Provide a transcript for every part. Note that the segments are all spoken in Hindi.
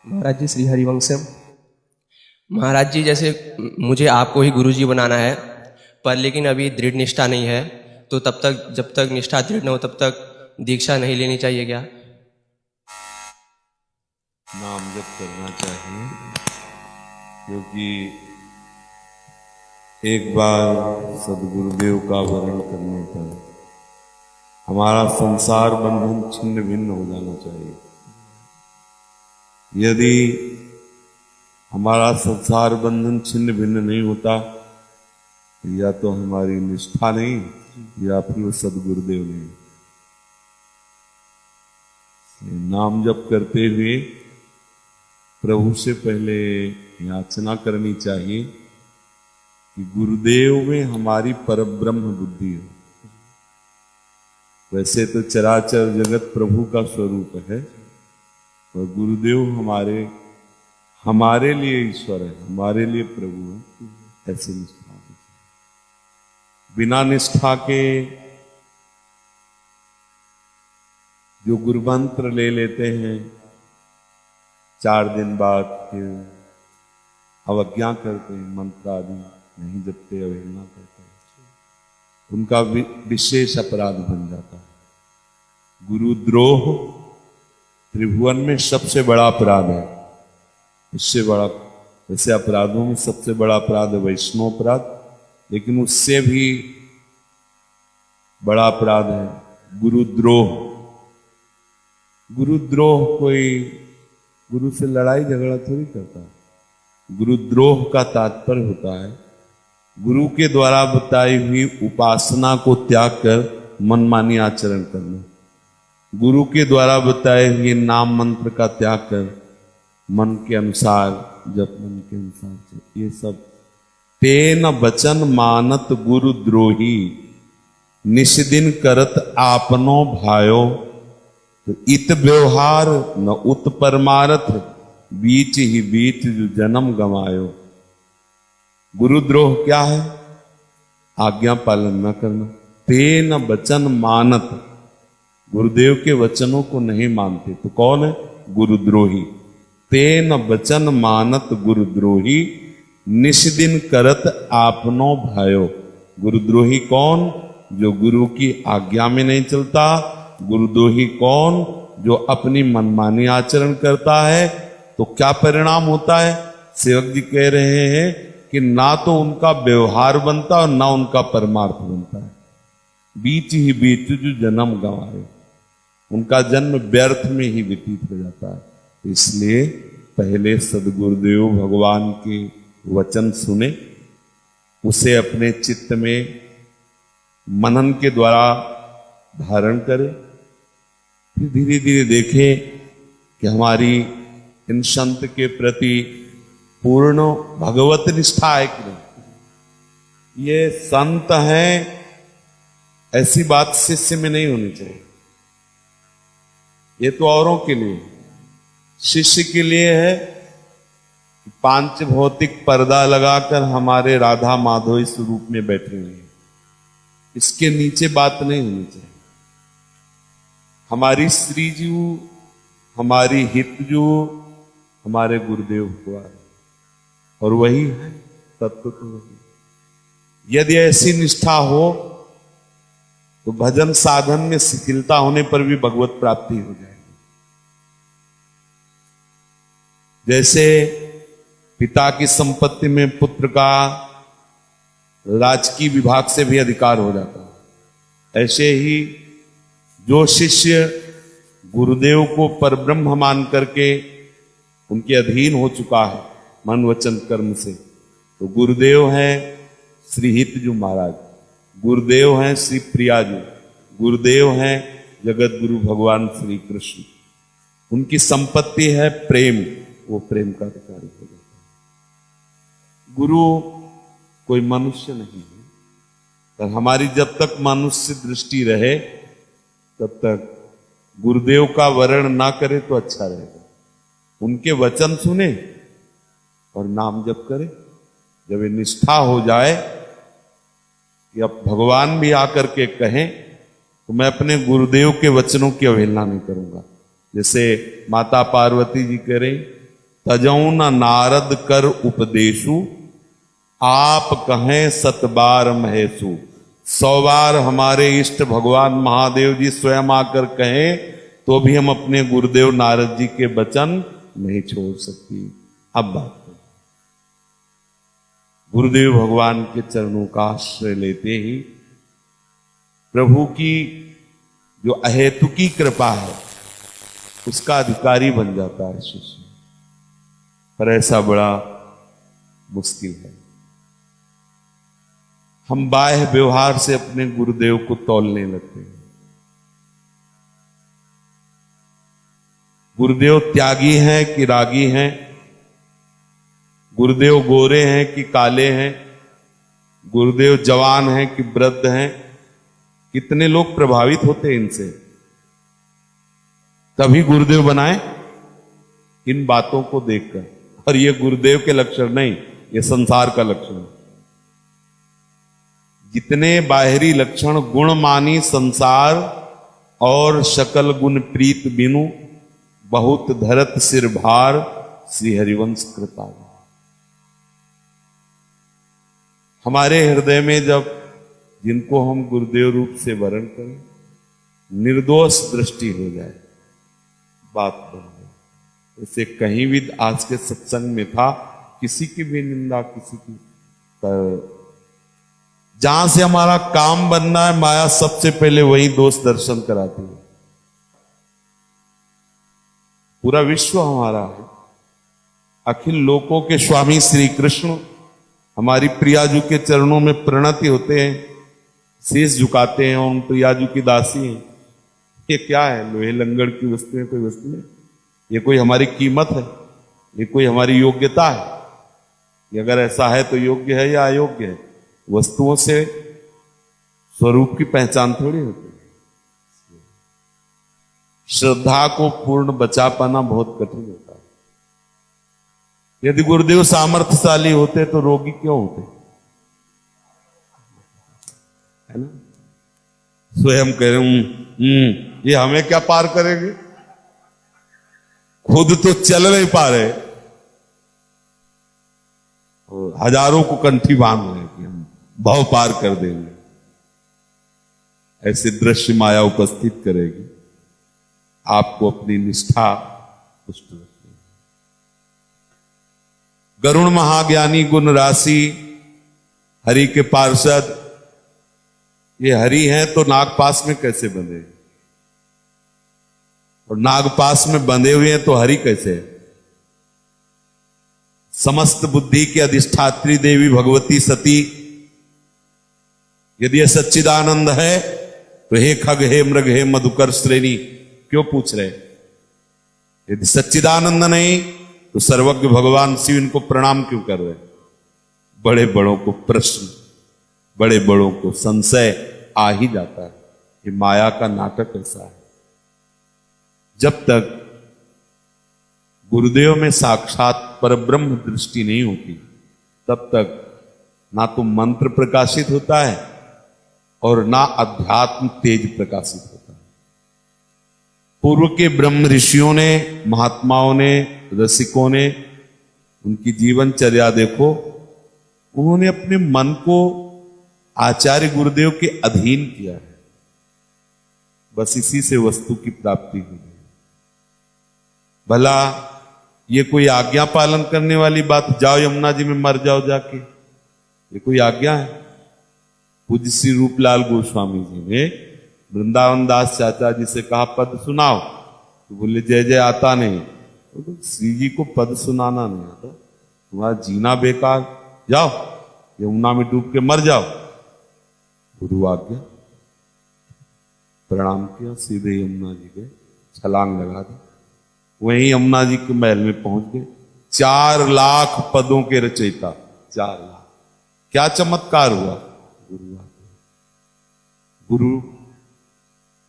महाराज जी, श्री हरिवंश। महाराज जी, जैसे मुझे आपको ही गुरुजी बनाना है, पर लेकिन अभी दृढ़ निष्ठा नहीं है, तो तब तक, जब तक निष्ठा दृढ़ न हो तब तक दीक्षा नहीं लेनी चाहिए क्या? नाम जप करना चाहिए, क्योंकि एक बार सदगुरुदेव का वरण करने पर हमारा संसार बंधन छिन्न भिन्न हो जाना चाहिए। यदि हमारा संसार बंधन छिन्न भिन्न नहीं होता, या तो हमारी निष्ठा नहीं, या फिर सदगुरुदेव नहीं। नाम जप करते हुए प्रभु से पहले याचना करनी चाहिए कि गुरुदेव में हमारी परब्रह्म बुद्धि हो। वैसे तो चराचर जगत प्रभु का स्वरूप है, और गुरुदेव हमारे लिए ईश्वर है, हमारे लिए प्रभु है। ऐसे निष्ठा है। बिना निष्ठा के जो गुरुमंत्र ले लेते हैं, 4 दिन बाद फिर अवज्ञा करते हैं, मंत्र आदि नहीं जपते, अवहेलना करते हैं, उनका विशेष अपराध बन जाता है। गुरुद्रोह त्रिभुवन में सबसे बड़ा अपराध है। इससे बड़ा, वैसे अपराधों में सबसे बड़ा अपराध है वैष्णव अपराध, लेकिन उससे भी बड़ा अपराध है गुरुद्रोह। गुरुद्रोह कोई गुरु से लड़ाई झगड़ा थोड़ी करता है। गुरुद्रोह का तात्पर्य होता है गुरु के द्वारा बताई हुई उपासना को त्याग कर मनमानी आचरण करना, गुरु के द्वारा बताए हुए नाम मंत्र का त्याग कर मन के अनुसार जप, मन के अनुसार ये सब। तेन वचन मानत गुरुद्रोही, निष्दिन करत आपनो भायो, तो इत व्यवहार न उत परमारथ, बीच ही बीच जो जन्म गमायो। गुरुद्रोह क्या है? आज्ञा पालन न करना। तेन वचन मानत, गुरुदेव के वचनों को नहीं मानते तो कौन है? गुरुद्रोही। तेन वचन मानत गुरुद्रोही, निष्दिन करत आपनो भायो। गुरुद्रोही कौन? जो गुरु की आज्ञा में नहीं चलता। गुरुद्रोही कौन? जो अपनी मनमानी आचरण करता है। तो क्या परिणाम होता है? सेवक जी कह रहे हैं कि ना तो उनका व्यवहार बनता और ना उनका परमार्थ बनता है। बीच ही बीच जो जन्म गंवाए, उनका जन्म व्यर्थ में ही व्यतीत हो जाता है। इसलिए पहले सदगुरुदेव भगवान के वचन सुने, उसे अपने चित्त में मनन के द्वारा धारण करें, फिर धीरे धीरे देखें कि हमारी इन संत के प्रति पूर्ण भगवत निष्ठा है कि नहीं। ये संत हैं ऐसी बात शिष्य में नहीं होनी चाहिए। ये तो औरों के लिए, शिष्य के लिए है। 5 भौतिक पर्दा लगाकर हमारे राधा माधव इस रूप में बैठे हुए हैं, इसके नीचे बात नहीं होनी चाहिए। हमारी श्री जी, हमारी हित जो हमारे गुरुदेव हुआ, और वही है तत्व तो वही। यदि ऐसी निष्ठा हो तो भजन साधन में शिथिलता होने पर भी भगवत प्राप्ति हो जाएगी। जैसे पिता की संपत्ति में पुत्र का राजकीय विभाग से भी अधिकार हो जाता है, ऐसे ही जो शिष्य गुरुदेव को परब्रह्म मान करके उनके अधीन हो चुका है मन वचन कर्म से, तो गुरुदेव हैं श्री हितजू महाराज, गुरुदेव हैं श्री प्रियाजू, गुरुदेव हैं जगत गुरु भगवान श्री कृष्ण। उनकी संपत्ति है प्रेम, वो प्रेम का अधिकारी हो जाता है। गुरु कोई मनुष्य नहीं है, पर हमारी जब तक मनुष्य दृष्टि रहे तब तक गुरुदेव का वर्ण ना करे तो अच्छा रहेगा। उनके वचन सुने और नाम जप करे। जब ये निष्ठा हो जाए कि अब भगवान भी आकर के कहें तो मैं अपने गुरुदेव के वचनों की अवहेलना नहीं करूंगा। जैसे माता पार्वती जी कह रही तजऊ न नारद कर उपदेशु, आप कहें सतबार महेशु। 100 बार हमारे इष्ट भगवान महादेव जी स्वयं आकर कहें तो भी हम अपने गुरुदेव नारद जी के वचन नहीं छोड़ सकती। अब बात करें, गुरुदेव भगवान के चरणों का आश्रय लेते ही प्रभु की जो अहेतुकी कृपा है उसका अधिकारी बन जाता है शिष्य, पर ऐसा बड़ा मुश्किल है। हम बाह्य व्यवहार से अपने गुरुदेव को तौलने लगते हैं। गुरुदेव त्यागी हैं कि रागी हैं, गुरुदेव गोरे हैं कि काले हैं, गुरुदेव जवान हैं कि वृद्ध हैं, कितने लोग प्रभावित होते हैं इनसे। तभी गुरुदेव बनाए इन बातों को देखकर, और ये गुरुदेव के लक्षण नहीं, ये संसार का लक्षण है। जितने बाहरी लक्षण गुण मानी संसार और शकल गुण प्रीत बिनु, बहुत धरत सिर भार श्री हरिवंश कृपा। हमारे हृदय में जब जिनको हम गुरुदेव रूप से वर्ण करें निर्दोष दृष्टि हो जाए, बात बन गई। इसे कहीं भी आज के सत्संग में था, किसी की भी निंदा, किसी की जहां से हमारा काम बनना है, माया सबसे पहले वही दोष दर्शन कराती है। पूरा विश्व हमारा है, अखिल लोकों के स्वामी श्री कृष्ण हमारी प्रियाजू के चरणों में प्रणति होते हैं, शीश झुकाते हैं और उन प्रियाजू की दासी हैं। ये क्या है? लोहे लंगड़ की वस्तु है, कोई वस्तु नहीं। ये कोई हमारी कीमत है? ये कोई हमारी योग्यता है? ये अगर ऐसा है तो योग्य है या अयोग्य है? वस्तुओं से स्वरूप की पहचान थोड़ी होती है। श्रद्धा को पूर्ण बचा पाना बहुत कठिन होता है। यदि गुरुदेव सामर्थ्यशाली होते तो रोगी क्यों होते, है ना? स्वयं कह रहे हूं ये हमें क्या पार करेंगे, खुद तो चल नहीं पा रहे, और हजारों को कंठी बांध रहे कि हम भव पार कर देंगे। ऐसे दृश्य माया उपस्थित करेगी, आपको अपनी निष्ठा पुष्ट रखेगी। गरुण महाज्ञानी गुण राशि हरि के पार्षद, ये हरि हैं तो नागपास में कैसे बंधे, और नागपास में बंधे हुए हैं तो हरि कैसे है? समस्त बुद्धि की अधिष्ठात्री देवी भगवती सती, यदि यह सच्चिदानंद है तो हे खग, हे मृग, हे मधुकर श्रेणी क्यों पूछ रहे? यदि सच्चिदानंद नहीं तो सर्वज्ञ भगवान शिव इनको प्रणाम क्यों कर रहे? बड़े बड़ों को प्रश्न, बड़े बड़ों को संशय आ ही जाता है। ये माया का नाटक ऐसा है। जब तक गुरुदेव में साक्षात परब्रह्म दृष्टि नहीं होती तब तक ना तो मंत्र प्रकाशित होता है और ना अध्यात्म तेज प्रकाशित होता है। पूर्व के ब्रह्म ऋषियों ने, महात्माओं ने, रसिकों ने, उनकी जीवनचर्या देखो, उन्होंने अपने मन को आचार्य गुरुदेव के अधीन किया है, बस इसी से वस्तु की प्राप्ति हुई है। भला ये कोई आज्ञा पालन करने वाली बात, जाओ यमुना जी में मर जाओ जाके, ये कोई आज्ञा है? पूज्य श्री रूपलाल गोस्वामी जी ने वृंदावन दास चाचा जी से कहा पद सुनाओ, तो बोले जय जय आता नहीं। तो श्री जी को पद सुनाना नहीं आता, तुम्हारा जीना बेकार, जाओ यमुना में डूब के मर जाओ। गुरु आज्ञा, प्रणाम किया, सीधे यमुना जी गए, छलांग लगा दी, वहीं यमुना जी के महल में पहुंच गए। 4 लाख पदों के रचयिता, 4 लाख। क्या चमत्कार हुआ? गुरु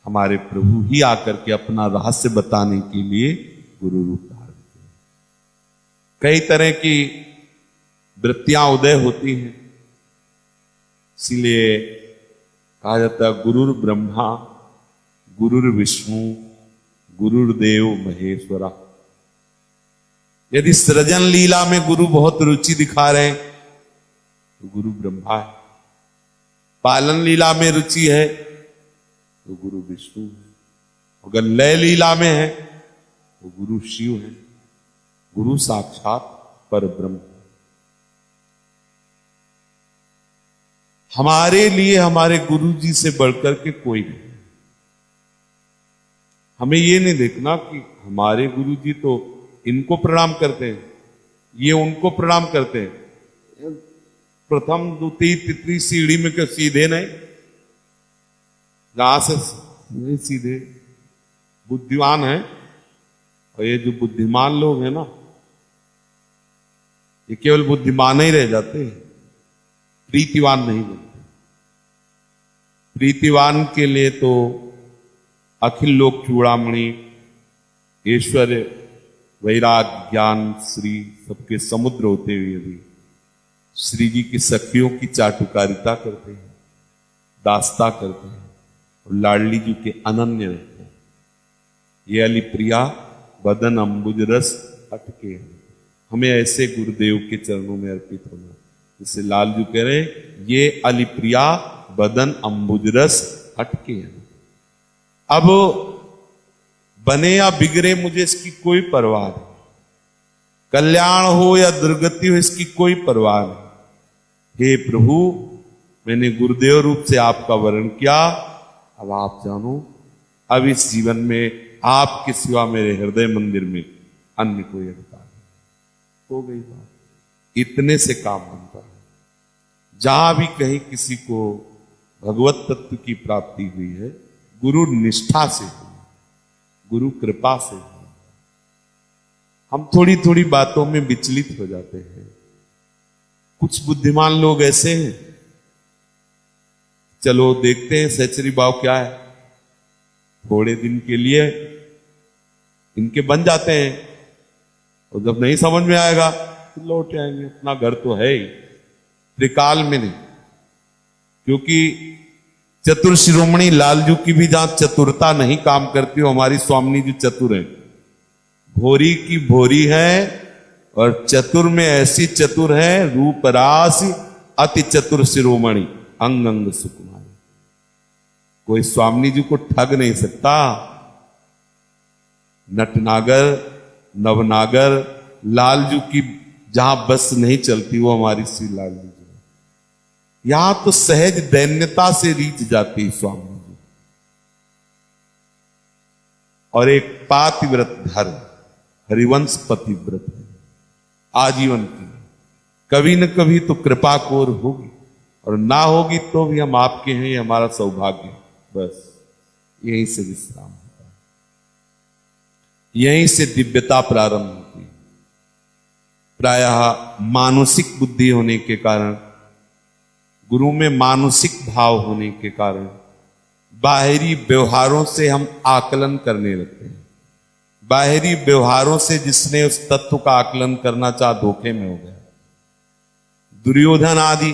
हमारे प्रभु ही आकर के अपना रहस्य बताने के लिए गुरु रूप धारण किया। कई तरह की वृत्तियां उदय होती हैं, इसीलिए कहा जाता है गुरुर ब्रह्मा गुरुर विष्णु गुरुर्देव महेश्वरा। यदि सृजन लीला में गुरु बहुत रुचि दिखा रहे हैं तो गुरु ब्रह्मा है, पालन लीला में रुचि है तो गुरु विष्णु है, अगर लय लीला में है तो गुरु शिव है, गुरु साक्षात परब्रह्म है। हमारे लिए हमारे गुरु जी से बढ़कर के कोई नहीं। हमें ये नहीं देखना कि हमारे गुरु जी तो इनको प्रणाम करते हैं, ये उनको प्रणाम करते हैं। प्रथम द्वितीय तृतीय सीढ़ी में क्यों सीधे नहीं, जहां से नहीं सीधे बुद्धिमान है। और ये जो बुद्धिमान लोग हैं ना, ये केवल बुद्धिमान ही रह जाते हैं, प्रीतिवान नहीं बनते। प्रीतिवान के लिए तो अखिल लोक चूड़ामणि, ऐश्वर्य, वैराग, ज्ञान, श्री सबके समुद्र होते हुए भी श्री जी की सखियों की चाटुकारिता करते हैं, दास्ता करते हैं और लाडली जी के अनन्य रहते हैं। ये अली प्रिया बदन अंबुज रस अटके हैं। हमें ऐसे गुरुदेव के चरणों में अर्पित होना, जिसे लाल जी कह रहे हैं, ये अली प्रिया बदन अंबुज रस अटके हैं। अब बने या बिगड़े मुझे इसकी कोई परवाह नहीं, कल्याण हो या दुर्गति हो इसकी कोई परवाह नहीं। हे प्रभु, मैंने गुरुदेव रूप से आपका वर्ण किया, अब आप जानो, अब इस जीवन में आपके सिवा मेरे हृदय मंदिर में अन्य कोई अधिकार नहीं। हो गई बात, इतने से काम बनता है। जहां भी कहीं किसी को भगवत तत्व की प्राप्ति हुई है, गुरु निष्ठा से हुई, गुरु कृपा से हुई। हम थोड़ी थोड़ी बातों में विचलित हो जाते हैं। कुछ बुद्धिमान लोग ऐसे हैं, चलो देखते हैं सचरी भाव क्या है, थोड़े दिन के लिए इनके बन जाते हैं और जब नहीं समझ में आएगा तो लौट आएंगे। अपना घर तो है ही, त्रिकाल में नहीं। क्योंकि चतुर शिरोमणि लालजू की भी जहां चतुरता नहीं काम करती हो, हमारी स्वामी जी चतुर है, भोरी की भोरी है और चतुर में ऐसी चतुर है, रूप राशि अति चतुर शिरोमणि अंग अंग सुकुमारी। कोई स्वामी जी को ठग नहीं सकता। नटनागर नवनागर लालजू की जहां बस नहीं चलती वो हमारी श्री लालजू जी। यहां तो सहज दैन्यता से रीच जाती स्वामी जी। और एक पातिव्रत धर्म, हरिवंश पतिव्रत है, आजीवन की। कभी न कभी तो कृपा कोर होगी, और ना होगी तो भी हम आपके हैं, ये हमारा सौभाग्य। बस यहीं से विश्राम होता है, यहीं से दिव्यता प्रारंभ होती है। प्रायः मानसिक बुद्धि होने के कारण, गुरु में मानसिक भाव होने के कारण बाहरी व्यवहारों से हम आकलन करने लगते हैं। बाहरी व्यवहारों से जिसने उस तत्व का आकलन करना चाहा, धोखे में हो गया। दुर्योधन आदि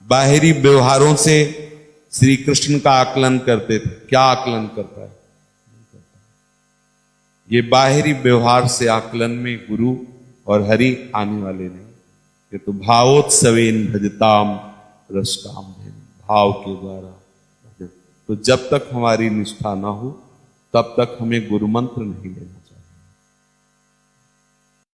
बाहरी व्यवहारों से श्री कृष्ण का आकलन करते थे। क्या आकलन करता है? ये बाहरी व्यवहार से आकलन में गुरु और हरि आने वाले नहीं। ये तो भावोत्सवेन भजताम रसकाम, भाव के द्वारा। तो जब तक हमारी निष्ठा ना हो तब तक हमें गुरु मंत्र नहीं लेना।